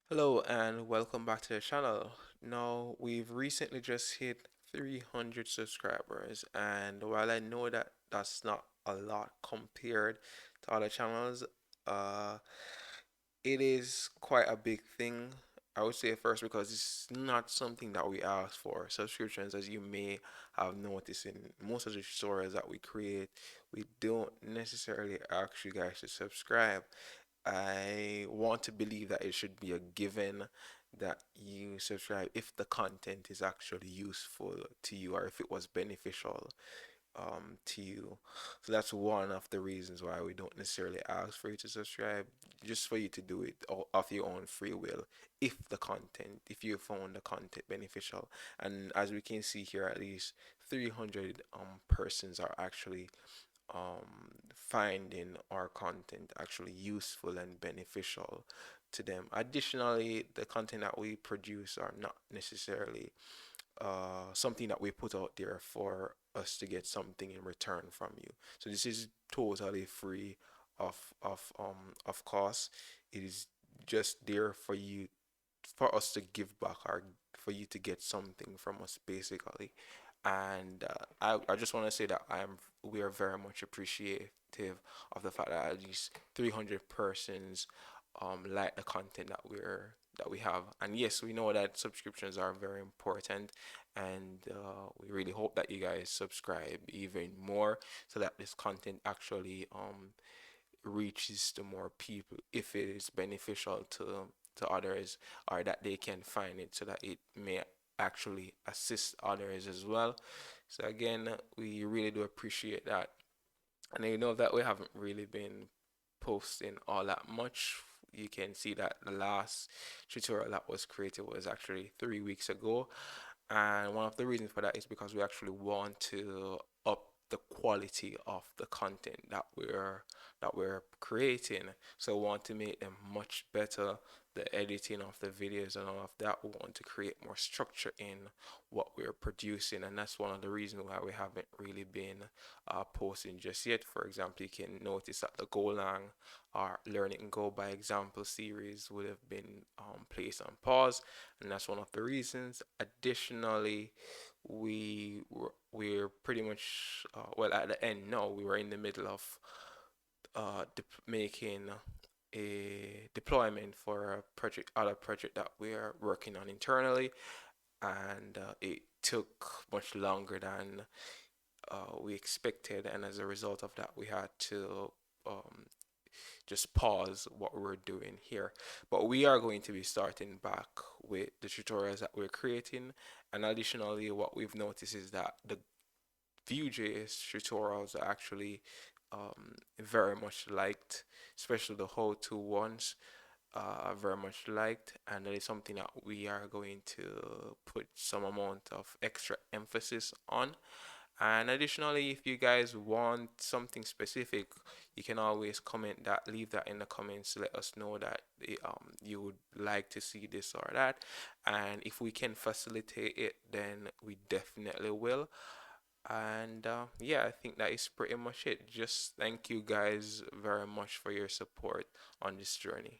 Hello and welcome back to the channel. Now, we've recently just hit 300 subscribers, and while I know that that's not a lot compared to other channels, uh, it is quite a big thing. I would say first because it's not something that we ask for. Subscriptions, as you may have noticed in most of the tutorials that we create, we don't necessarily ask you guys to subscribe. I want to believe that it should be a given that you subscribe if the content is actually useful to you or if it was beneficial to you. So that's one of the reasons why we don't necessarily ask for you to subscribe, just for you to do it of your own free will if you found the content beneficial. And as we can see here, at least 300 persons are actually finding our content actually useful and beneficial to them. Additionally, the content that we produce are not necessarily something that we put out there for us to get something in return from you. So this is totally free of of cost. It is just there for us to give back or for you to get something from us basically. And I just want to say that we are very much appreciative of the fact that at least 300 persons like the content that we have. And yes, we know that subscriptions are very important, and we really hope that you guys subscribe even more so that this content actually reaches to more people if it is beneficial to others, or that they can find it so that it may actually assist others as well. So again, we really do appreciate that. And I know that we haven't really been posting all that much. You can see that the last tutorial that was created was actually 3 weeks ago, and one of the reasons for that is because we actually want to up the quality of the content that we're creating. So we want to make them much better, the editing of the videos and all of that. We want to create more structure in what we're producing, and that's one of the reasons why we haven't really been posting just yet. For example, you can notice that the Golang or Learn It and Go by Example series would have been placed on pause, and that's one of the reasons. Additionally, we're pretty much well at the end. No, we were in the middle of making a deployment for a other project that we are working on internally, and it took much longer than we expected, and as a result of that, we had to um, just pause what we're doing here. But we are going to be starting back with the tutorials that we're creating. And additionally, what we've noticed is that the Vue.js tutorials are actually very much liked, especially the how-to ones are very much liked, and that is something that we are going to put some amount of extra emphasis on. And additionally, if you guys want something specific, you can always leave that in the comments to let us know that you would like to see this or that. And if we can facilitate it, then we definitely will. And yeah, I think that is pretty much it. Just thank you guys very much for your support on this journey.